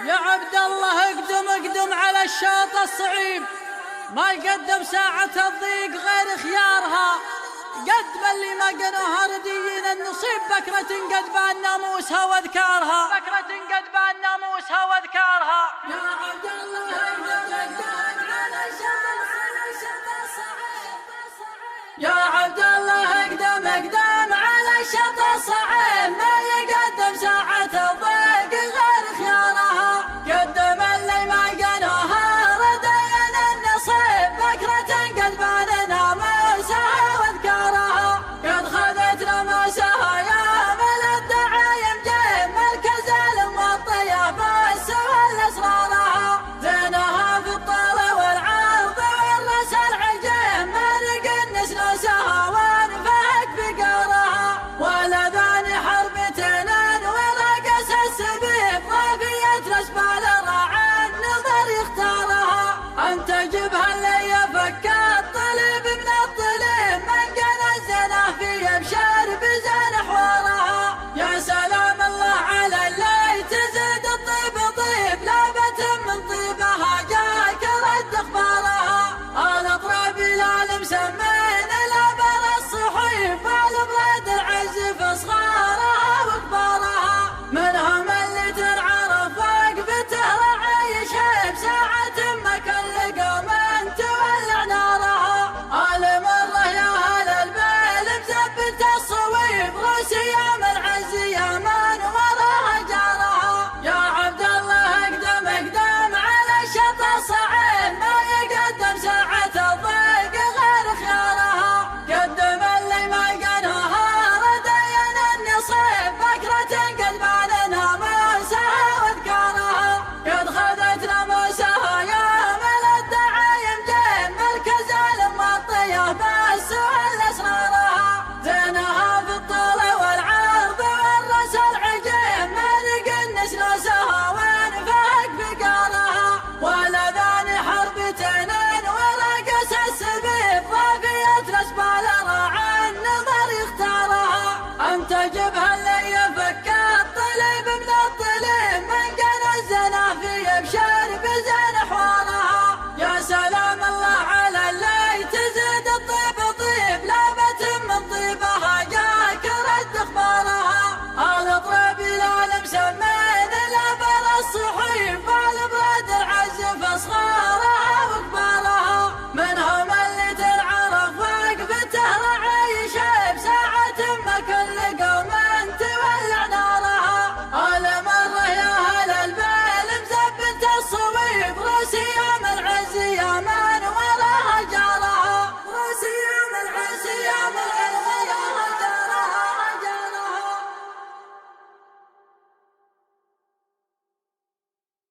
يا عبد الله اقدم اقدم على الشوط الصعيب، ما يقدم ساعة الضيق غير خيارها. قدم اللي ما قنوها رديين النصيب، بكرة قد بان ناموسها واذكارها، بكرة قد بان ناموسها واذكارها. يا عبد الله اقدم اقدم على الشوط الصعيب، يا عبد الله اقدم اقدم على الشوط الصعيب، ما يقدم ساعة الضيق غير خيارها. قدم اللي ما قنوها رديين النصيب، بكرة قد بان ناموسها واذكارها. قد خذت ناموسها يا من الدعايم جيب، مركز الموطية بس ولا اسرارها. زينها في الطول والعرض والراس العجيب، مرق النس نوسها وانفهك بقارها. ولذان حربتين ورقص السبيب، ضافية الاسبال راعى النظر يختارها. انت جبها اللي يفك الطلب من الطلب، من قنا الزنا في ابشر بزين حوارها. يا سلام الله على اللي تزيد الطيب طيب، لابت من طيبها جاك رد اخبارها. الاطراب لا مسمين الابر الصحيف، والبرد العز في صغارها وكبارها. منهم اللي تنعرف وقفته رعاي شيب، ساعة ما كل قوم تولع نارها. آل مرة يا اهل البيل مثبت الصويب، روسيا من عز يمن وراها جارها. يا عبد الله اقدم اقدم على الشوط الصعيب، ما يقدم ساعة الضيق غير خيارها. قدم اللي ما قنوها رديين النصيب، بكرة قد بان ناموسها واذكارها. قد خذت ناموسها يا من الدعايم جيب، مركز الموطية بس ولا اسرارها. زينها في الطول والعرض والراس العجيب، مرق النس نوسها وانفهك بقارها. ولذان حربتين ورقص السبيب، ضافية الاسبال راعى النظر يختارها. انت جبها اللي يفك